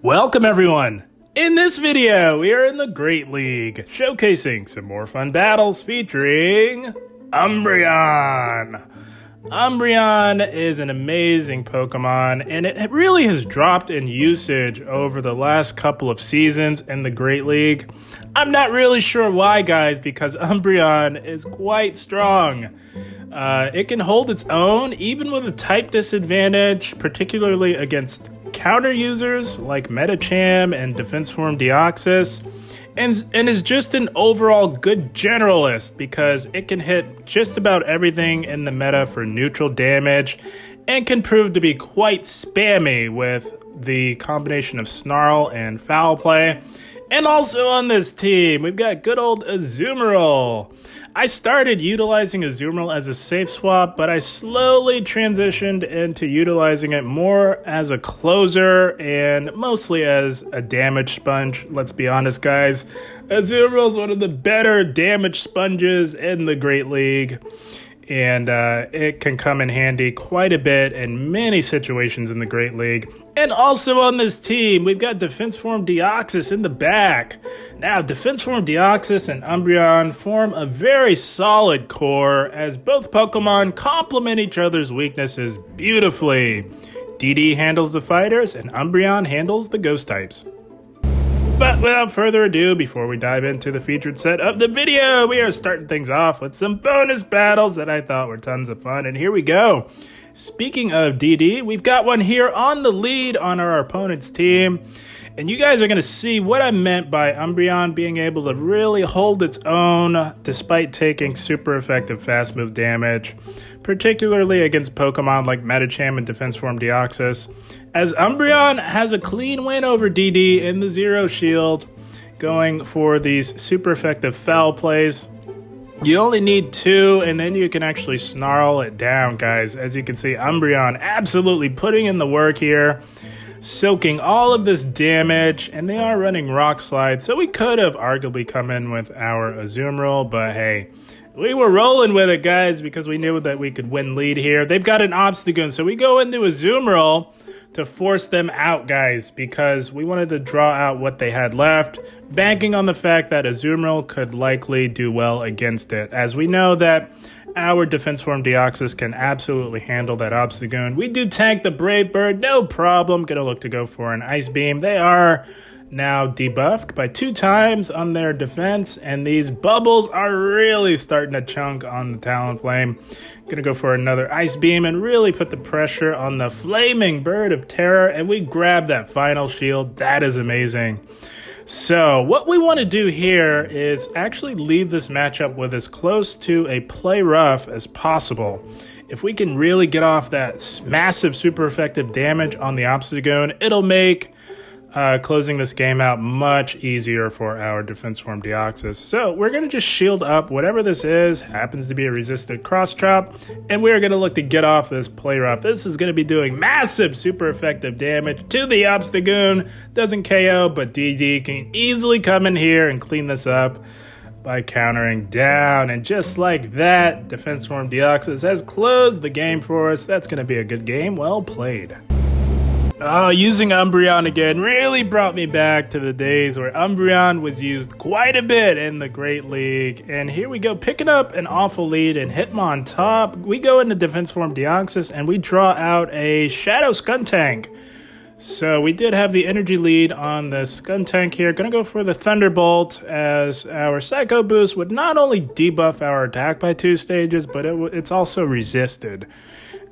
Welcome everyone! In this video, we are in the Great League, showcasing some more fun battles featuring Umbreon! Umbreon is an amazing Pokemon, and it really has dropped in usage over the last couple of seasons in the Great League. I'm not really sure why, guys, because Umbreon is quite strong. It can hold its own, even with a type disadvantage, particularly against counter users like Medicham and Defense Form Deoxys, and is just an overall good generalist because it can hit just about everything in the meta for neutral damage and can prove to be quite spammy with the combination of Snarl and Foul Play. And also on this team, we've got good old Azumarill. I started utilizing Azumarill as a safe swap, but I slowly transitioned into utilizing it more as a closer and mostly as a damage sponge. Let's be honest, guys. Azumarill is one of the better damage sponges in the Great League. And it can come in handy quite a bit in many situations in the Great League. And also on this team, we've got Defense Form Deoxys in the back. Now, Defense Form Deoxys and Umbreon form a very solid core, as both Pokemon complement each other's weaknesses beautifully. DD handles the fighters, and Umbreon handles the ghost types. But without further ado, before we dive into the featured set of the video, we are starting things off with some bonus battles that I thought were tons of fun, and here we go. Speaking of DD, we've got one here on the lead on our opponent's team, and you guys are going to see what I meant by Umbreon being able to really hold its own despite taking super effective fast move damage, particularly against Pokemon like Medicham and Defense Form Deoxys, as Umbreon has a clean win over DD in the Zero Shield, going for these super effective foul plays. You only need 2, and then you can actually snarl it down, guys. As you can see, Umbreon absolutely putting in the work here, soaking all of this damage, and they are running Rock Slide, so we could have arguably come in with our Azumarill, but hey, we were rolling with it, guys, because we knew that we could win lead here. They've got an Obstagoon, so we go into Azumarill to force them out, guys, because we wanted to draw out what they had left, banking on the fact that Azumarill could likely do well against it, as we know that our Defense Form Deoxys can absolutely handle that Obstagoon. We do tank the Brave Bird, no problem. Gonna look to go for an Ice Beam. They are now debuffed by 2 times on their defense, and these bubbles are really starting to chunk on the Talonflame. Gonna go for another Ice Beam and really put the pressure on the Flaming Bird of Terror, and we grab that final shield. That is amazing. So what we want to do here is actually leave this matchup with as close to a play rough as possible. If we can really get off that massive super effective damage on the Obstagoon, it'll make closing this game out much easier for our Defense Form Deoxys. So we're going to just shield up whatever this is, happens to be a resisted cross chop, and we're going to look to get off this play rough. This is going to be doing massive super effective damage to the Obstagoon. Doesn't KO, but DD can easily come in here and clean this up by countering down, and just like that, Defense Form Deoxys has closed the game for us. That's going to be a good game. Well played. Oh, using Umbreon again really brought me back to the days where Umbreon was used quite a bit in the Great League. And here we go, picking up an awful lead and Hitmontop. We go into Defense Form Deoxys and we draw out a Shadow Skuntank. So we did have the energy lead on the Skuntank here. Gonna go for the Thunderbolt, as our Psycho Boost would not only debuff our attack by 2 stages, but it's also resisted.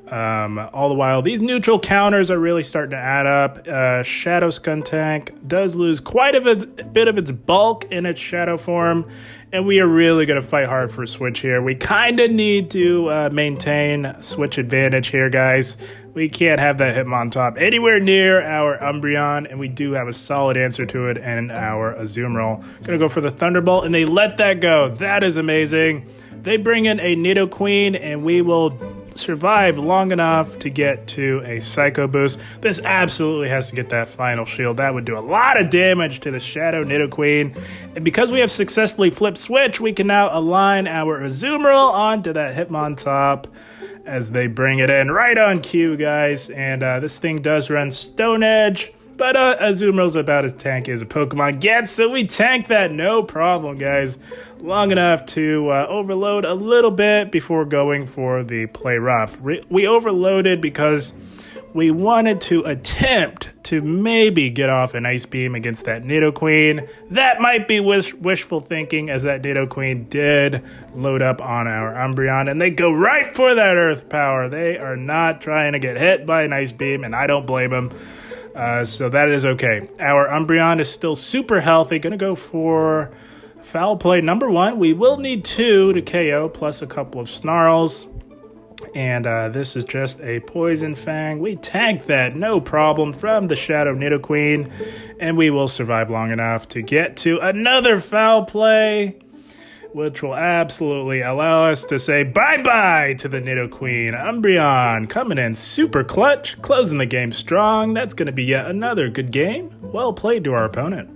All the while, these neutral counters are really starting to add up. Shadow Skuntank does lose quite a bit of its bulk in its shadow form, and we are really going to fight hard for a switch here. We kind of need to maintain switch advantage here, guys. We can't have that Hitmontop anywhere near our Umbreon, and we do have a solid answer to it in our Azumarill. Going to go for the Thunderbolt, and they let that go. That is amazing. They bring in a Nidoqueen, and we will survive long enough to get to a Psycho Boost. This absolutely has to get that final shield. That would do a lot of damage to the Shadow Nidoqueen. And because we have successfully flipped switch, we can now align our Azumarill onto that Hitmontop as they bring it in right on cue, guys. And this thing does run Stone Edge, But Azumarill's about as tanky as a Pokemon gets, so we tank that no problem, guys. Long enough to overload a little bit before going for the play rough. We overloaded because we wanted to attempt to maybe get off an Ice Beam against that Nidoqueen. That might be wishful thinking, as that Nidoqueen did load up on our Umbreon, and they go right for that Earth Power. They are not trying to get hit by an Ice Beam, and I don't blame them. So that is okay. Our Umbreon is still super healthy. Gonna go for Foul Play number 1. We will need 2 to KO, plus a couple of Snarls. And this is just a Poison Fang. We tank that, no problem, from the Shadow Nidoqueen. And we will survive long enough to get to another Foul Play, which will absolutely allow us to say bye-bye to the Nidoqueen. Umbreon coming in super clutch, closing the game strong. That's going to be yet another good game. Well played to our opponent.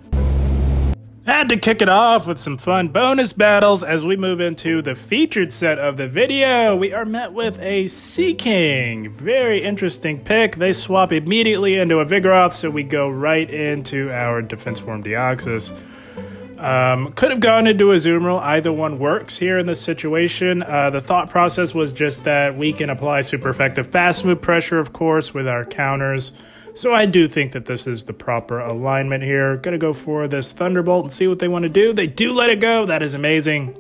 Had to kick it off with some fun bonus battles as we move into the featured set of the video. We are met with a Seaking. Very interesting pick. They swap immediately into a Vigoroth, so we go right into our Defense Form Deoxys. Could have gone into Azumarill. Either one works here in this situation. The thought process was just that we can apply super effective fast move pressure, of course, with our counters. So I do think that this is the proper alignment here. Gonna go for this Thunderbolt and see what they want to do. They do let it go. That is amazing.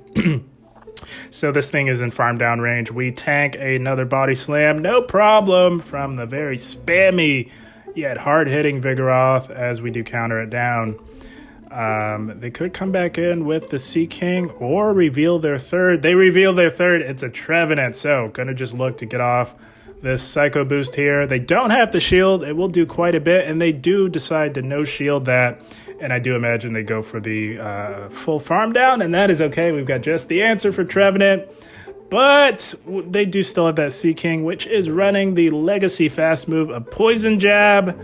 So this thing is in farm down range. We tank another Body Slam. No problem from the very spammy yet hard-hitting Vigoroth as we do counter it down. They could come back in with the Seaking or reveal their third. They reveal their third. It's a Trevenant. So gonna just look to get off this Psycho Boost here. They don't have to shield. It will do quite a bit, and they do decide to no shield that, and I do imagine they go for the full farm down, and that is okay. We've got just the answer for Trevenant, but they do still have that Seaking, which is running the legacy fast move, a Poison Jab,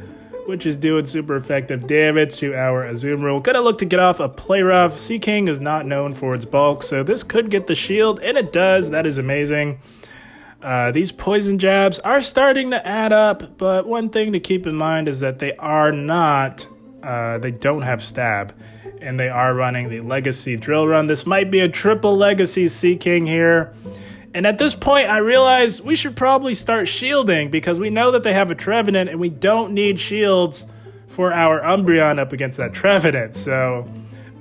which is doing super effective damage to our Azumarill. Gonna look to get off a Play Rough. Seaking is not known for its bulk, so this could get the shield, and it does. That is amazing. These Poison Jabs are starting to add up, but one thing to keep in mind is that they are not, they don't have Stab, and they are running the Legacy Drill Run. This might be a triple Legacy Seaking here. And at this point, I realize we should probably start shielding because we know that they have a Trevenant, and we don't need shields for our Umbreon up against that Trevenant. So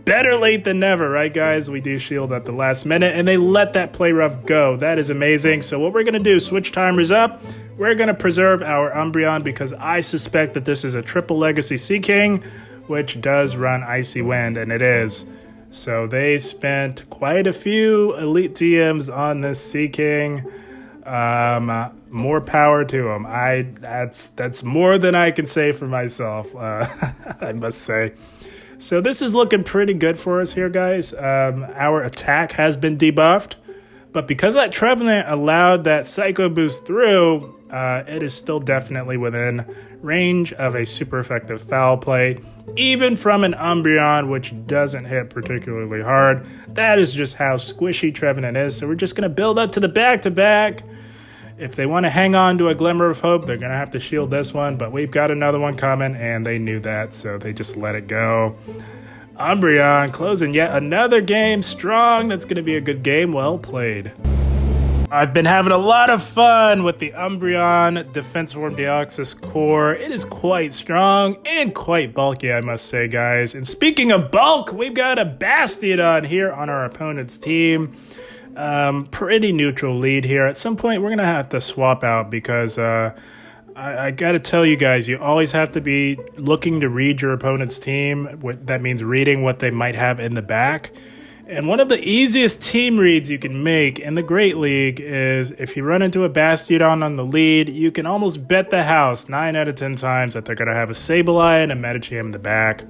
better late than never, right, guys? We do shield at the last minute, and they let that Play Rough go. That is amazing. So what we're going to do, switch timers up. We're going to preserve our Umbreon because I suspect that this is a triple Legacy Seaking, which does run Icy Wind, and it is. So they spent quite a few Elite TMs on this Seaking. More power to them. That's more than I can say for myself, I must say. So this is looking pretty good for us here, guys. Our attack has been debuffed, but because that Trevenant allowed that Psycho Boost through, it is still definitely within range of a super effective Foul Play, even from an Umbreon, which doesn't hit particularly hard. That is just how squishy Trevenant is, so we're just going to build up to the back-to-back. If they want to hang on to a glimmer of hope, they're going to have to shield this one, but we've got another one coming, and they knew that, so they just let it go. Umbreon closing yet another game strong. That's going to be a good game. Well played. I've been having a lot of fun with the Umbreon Defense Form Deoxys core. It is quite strong and quite bulky, I must say, guys. And speaking of bulk, we've got a Bastiodon here on our opponent's team. Pretty neutral lead here. At some point, we're going to have to swap out because I got to tell you guys, you always have to be looking to read your opponent's team. That means reading what they might have in the back. And one of the easiest team reads you can make in the Great League is if you run into a Bastiodon on the lead, you can almost bet the house 9 out of 10 times that they're going to have a Sableye and a Medicham in the back.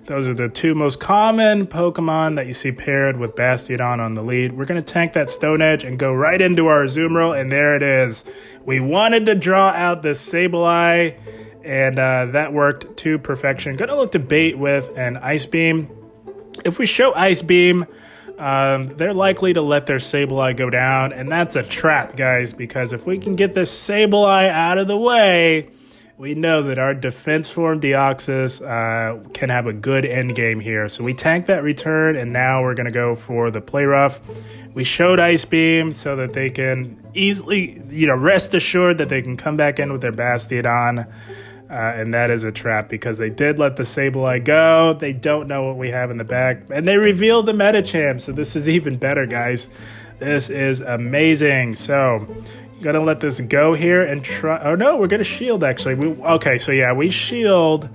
Those are the two most common Pokemon that you see paired with Bastiodon on the lead. We're going to tank that Stone Edge and go right into our Azumarill, and there it is. We wanted to draw out this Sableye, and that worked to perfection. Going to look to bait with an Ice Beam. If we show Ice Beam, they're likely to let their Sableye go down, and that's a trap, guys, because if we can get this Sableye out of the way, we know that our defense form Deoxys can have a good end game here. So we tank that return, and now we're going to go for the play rough. We showed Ice Beam so that they can easily, rest assured that they can come back in with their Bastiodon. And that is a trap because they did let the Sableye go. They don't know what we have in the back. And they revealed the Medicham, so this is even better, guys. This is amazing. So, gonna let this go here and try. Oh no, we're gonna shield actually. Okay, so yeah, we shield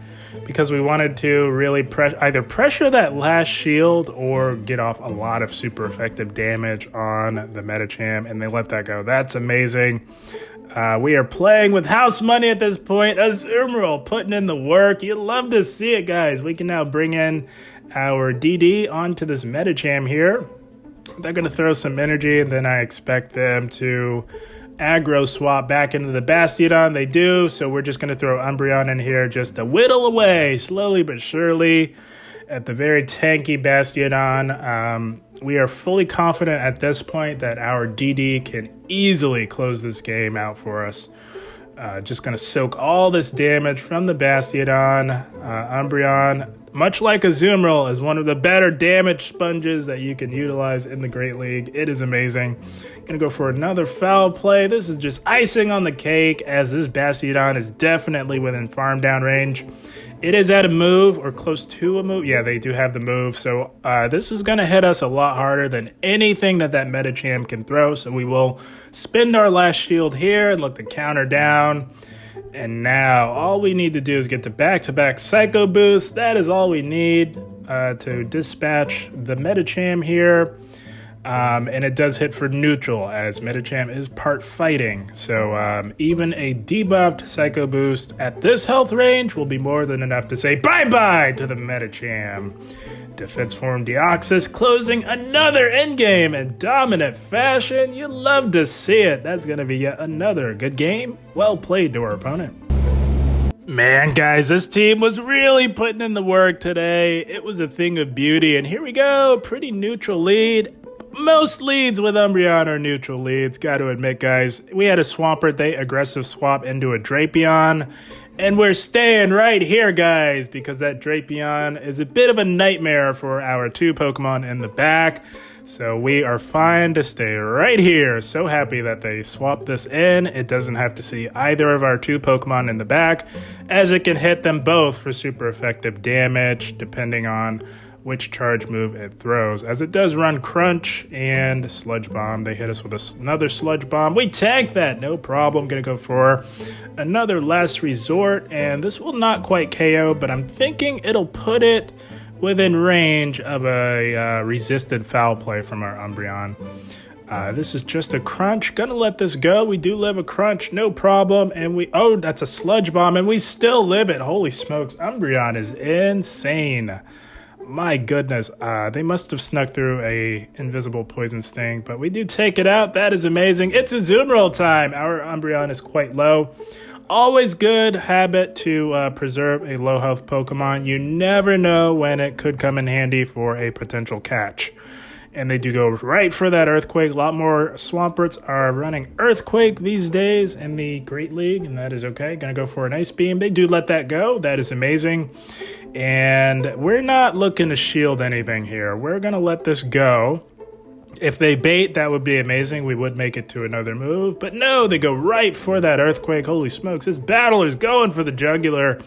because we wanted to really either pressure that last shield or get off a lot of super effective damage on the Medicham, and they let that go. That's amazing. We are playing with house money at this point. Azumarill putting in the work. You love to see it, guys. We can now bring in our DD onto this Medicham here. They're going to throw some energy, and then I expect them to aggro swap back into the Bastiodon. They do, so we're just going to throw Umbreon in here just to whittle away, slowly but surely, at the very tanky Bastiodon. We are fully confident at this point that our DD can easily close this game out for us. Just going to soak all this damage from the Bastiodon. Umbreon, much like Azumarill, is one of the better damage sponges that you can utilize in the Great League. It is amazing. Going to go for another foul play. This is just icing on the cake, as this Bastiodon is definitely within farm down range. It is at a move or close to a move. Yeah, they do have the move. So this is going to hit us a lot harder than anything that Medicham can throw. So we will spend our last shield here and look to counter down. And now all we need to do is get to back-to-back Psycho Boost. That is all we need to dispatch the Medicham here. And it does hit for neutral, as Medicham is part fighting. So even a debuffed Psycho Boost at this health range will be more than enough to say bye-bye to the Medicham. Defense form Deoxys closing another endgame in dominant fashion. You love to see it. That's going to be yet another good game. Well played to our opponent. Man, guys, this team was really putting in the work today. It was a thing of beauty. And here we go. Pretty neutral lead. Most leads with Umbreon are neutral leads, got to admit, guys. We had a Swampert, they aggressive swap into a Drapion, and we're staying right here, guys, because that Drapion is a bit of a nightmare for our two Pokemon in the back. So we are fine to stay right here. So happy that they swapped this in. It doesn't have to see either of our two Pokemon in the back, as it can hit them both for super effective damage, depending on which charge move it throws, as it does run Crunch and Sludge Bomb. They hit us with another Sludge Bomb. We tank that, no problem. Gonna go for another Last Resort, and this will not quite KO, but I'm thinking it'll put it within range of a resisted foul play from our Umbreon. This is just a Crunch. Gonna let this go. We do live a Crunch, no problem. And that's a Sludge Bomb, and we still live it. Holy smokes, Umbreon is insane. My goodness, they must have snuck through a invisible Poison Sting, but we do take it out. That is amazing. It's Azumarill time. Our Umbreon is quite low. Always good habit to preserve a low health Pokemon. You never know when it could come in handy for a potential catch. And they do go right for that Earthquake. A lot more Swamperts are running Earthquake these days in the Great League, and that is okay. Gonna go for an Ice Beam. They do let that go. That is amazing. And we're not looking to shield anything here. We're gonna let this go. If they bait, that would be amazing. We would make it to another move. But no, they go right for that Earthquake. Holy smokes, this battler's going for the jugular.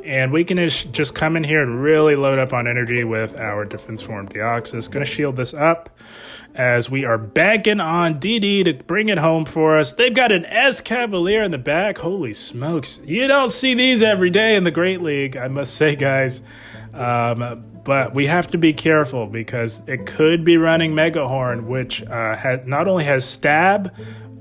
And we can just come in here and really load up on energy with our defense form Deoxys. Going to shield this up as we are banking on DD to bring it home for us. They've got an S-Cavalier in the back. Holy smokes. You don't see these every day in the Great League, I must say, guys. But we have to be careful because it could be running Mega Horn, which not only has stab,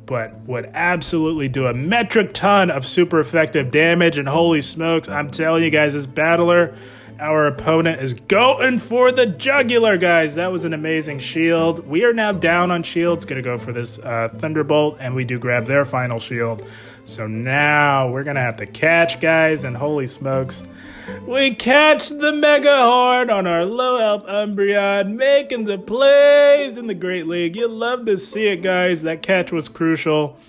but would absolutely do a metric ton of super effective damage. And holy smokes, I'm telling you guys, this battler, our opponent, is going for the jugular, guys. That was an amazing shield. We are now down on shields. Going to go for this Thunderbolt, and we do grab their final shield. So now we're going to have to catch, guys, and holy smokes, we catch the Mega Horn on our low health Umbreon, making the plays in the Great League. You love to see it, guys. That catch was crucial.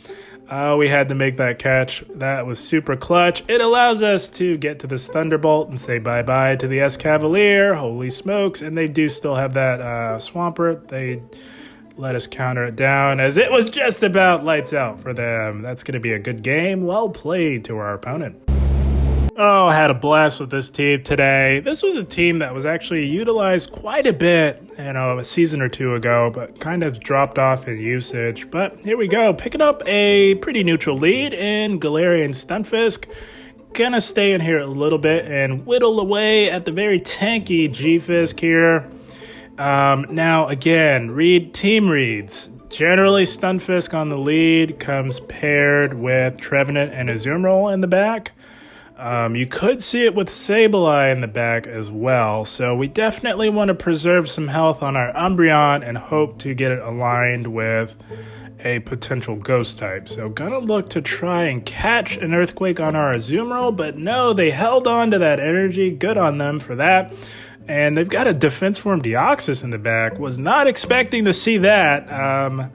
We had to make that catch. That was super clutch. It allows us to get to this Thunderbolt and say bye-bye to the Escavalier. Holy smokes. And they do still have that Swampert. They let us counter it down as it was just about lights out for them. That's going to be a good game. Well played to our opponent. Oh, I had a blast with this team today. This was a team that was actually utilized quite a bit, a season or two ago, but kind of dropped off in usage. But here we go, picking up a pretty neutral lead in Galarian Stunfisk. Gonna stay in here a little bit and whittle away at the very tanky G-Fisk here. Now, again, team reads. Generally, Stunfisk on the lead comes paired with Trevenant and Azumarill in the back. You could see it with Sableye in the back as well, so we definitely want to preserve some health on our Umbreon and hope to get it aligned with a potential ghost type. So gonna look to try and catch an Earthquake on our Azumarill, but no, they held on to that energy. Good on them for that. And they've got a Defense Form Deoxys in the back. Was not expecting to see that.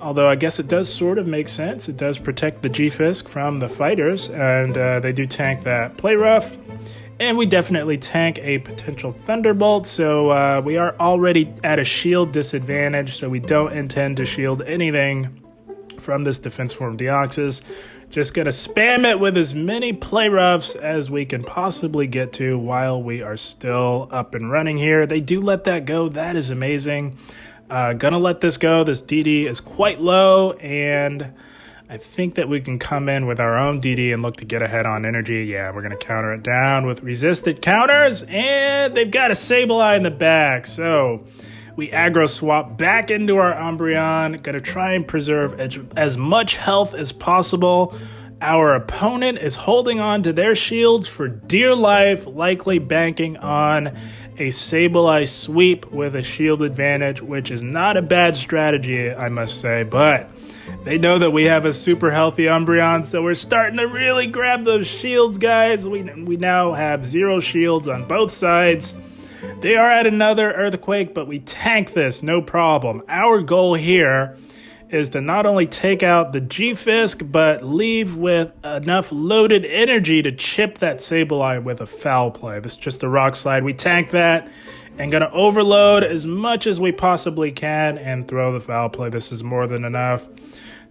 Although I guess it does sort of make sense. It does protect the G-Fisk from the fighters, and they do tank that Play Rough. And we definitely tank a potential Thunderbolt, so we are already at a shield disadvantage, so we don't intend to shield anything from this Defense Form Deoxys. Just gonna spam it with as many Play Roughs as we can possibly get to while we are still up and running here. They do let that go. That is amazing. Gonna let this go. This DD is quite low, and I think that we can come in with our own DD and look to get ahead on energy. Yeah, we're gonna counter it down with resisted counters, and they've got a Sableye in the back. So we aggro swap back into our Umbreon. Gonna try and preserve as much health as possible. Our opponent is holding on to their shields for dear life, likely banking on a Sableye sweep with a shield advantage, which is not a bad strategy, I must say, but they know that we have a super healthy Umbreon, so we're starting to really grab those shields, guys. We now have 0 shields on both sides. They are at another Earthquake, but we tank this, no problem. Our goal here is to not only take out the G-Fisk, but leave with enough loaded energy to chip that Sableye with a foul play. This is just a Rock Slide. We tank that and gonna overload as much as we possibly can and throw the foul play. This is more than enough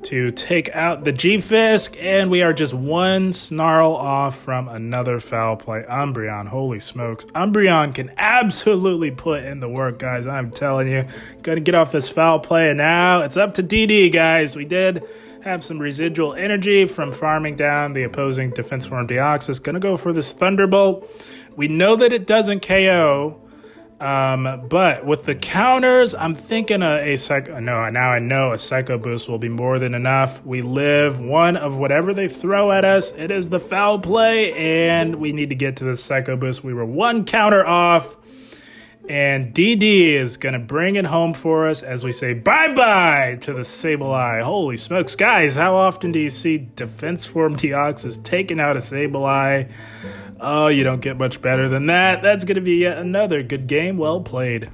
to take out the G-Fisk, and we are just one snarl off from another foul play. Umbreon, holy smokes. Umbreon can absolutely put in the work, guys. I'm telling you. Gonna get off this foul play, and now it's up to DD, guys. We did have some residual energy from farming down the opposing Defense Form Deoxys. Gonna go for this Thunderbolt. We know that it doesn't KO, but with the counters, I'm thinking now I know a Psycho Boost will be more than enough. We live one of whatever they throw at us. It is the foul play, and we need to get to the Psycho Boost. We were one counter off, and DD is going to bring it home for us as we say bye-bye to the Sableye. Holy smokes, guys, how often do you see Defense Form Deoxys taking out a Sableye? Oh, you don't get much better than that. That's going to be yet another good game. Well played.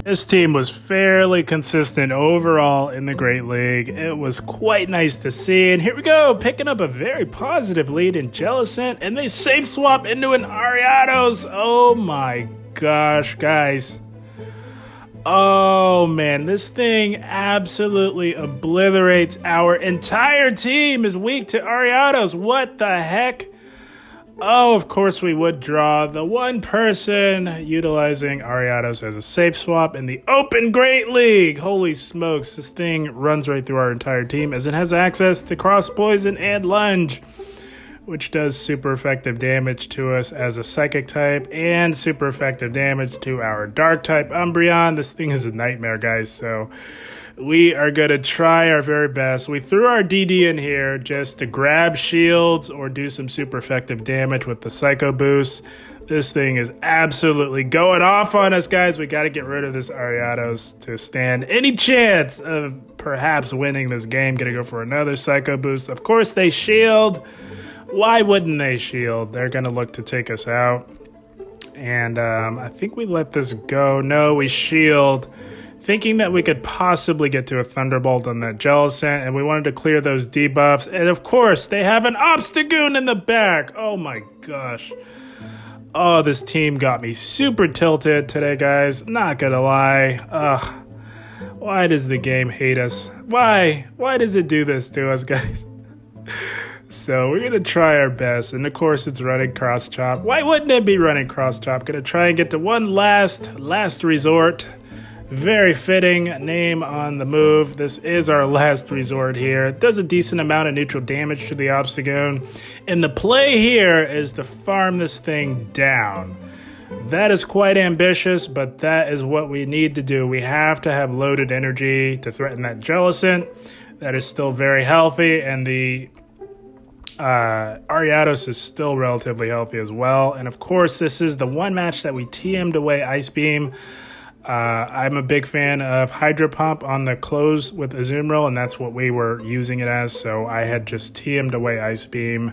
This team was fairly consistent overall in the Great League. It was quite nice to see. And here we go, picking up a very positive lead in Jellicent. And they safe swap into an Ariados. Oh my gosh, guys. Oh man, this thing absolutely obliterates our entire team. Is weak to Ariados. What the heck? Oh, of course we would draw the one person utilizing Ariados as a safe swap in the Open Great League. Holy smokes, this thing runs right through our entire team as it has access to Cross Poison and Lunge, which does super effective damage to us as a Psychic type and super effective damage to our Dark type Umbreon. This thing is a nightmare, guys, so we are going to try our very best. We threw our DD in here just to grab shields or do some super effective damage with the Psycho Boost. This thing is absolutely going off on us, guys. We got to get rid of this Ariados to stand any chance of perhaps winning this game. Going to go for another Psycho Boost. Of course, they shield. Why wouldn't they shield? They're going to look to take us out. And I think we let this go. No, we shield. thinking that we could possibly get to a Thunderbolt on that Jellicent, and we wanted to clear those debuffs. And of course, they have an Obstagoon in the back. Oh my gosh. Oh, this team got me super tilted today, guys. Not gonna lie. Ugh. Why does the game hate us? Why? Why does it do this to us, guys? So we're gonna try our best, and of course it's running cross chop. Why wouldn't it be running cross chop? Gonna try and get to one last resort. Very fitting name on the move. This is our last resort here. It does a decent amount of neutral damage to the Obstagoon, and the play here is to farm this thing down. That is quite ambitious, but that is what we need to do. We have to have loaded energy to threaten that Jellicent. That is still very healthy, and the Ariados is still relatively healthy as well. And of course, this is the one match that we TM'd away Ice Beam. I'm a big fan of Hydro Pump on the close with Azumarill, and that's what we were using it as. So I had just TM'd away Ice Beam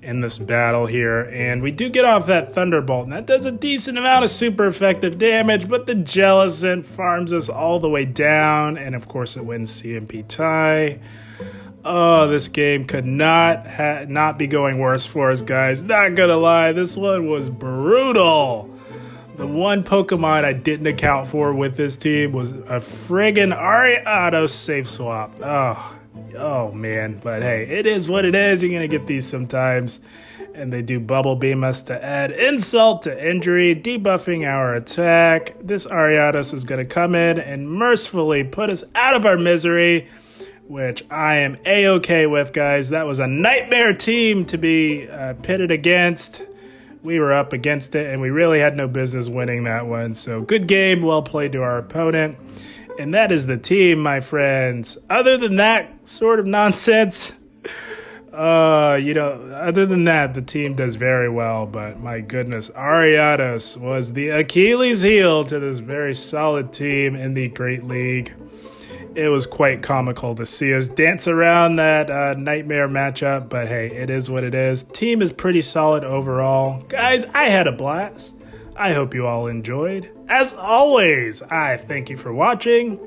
in this battle here. And we do get off that Thunderbolt, and that does a decent amount of super effective damage, but the Jellicent farms us all the way down. And of course, it wins CMP tie. Oh, this game could not be going worse for us, guys. Not gonna lie, this one was brutal. The one Pokemon I didn't account for with this team was a friggin' Ariados safe swap. Oh man, but hey, it is what it is. You're gonna get these sometimes. And they do Bubble Beam us to add insult to injury, debuffing our attack. This Ariados is gonna come in and mercifully put us out of our misery, which I am A-okay with, guys. That was a nightmare team to be pitted against. We were up against it, and we really had no business winning that one. So good game, well played to our opponent. And that is the team, my friends. Other than that sort of nonsense, other than that, the team does very well. But my goodness, Ariados was the Achilles heel to this very solid team in the Great League. It was quite comical to see us dance around that nightmare matchup, but hey, it is what it is. Team is pretty solid overall. Guys, I had a blast. I hope you all enjoyed. As always, I thank you for watching,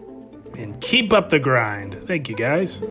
and keep up the grind. Thank you, guys.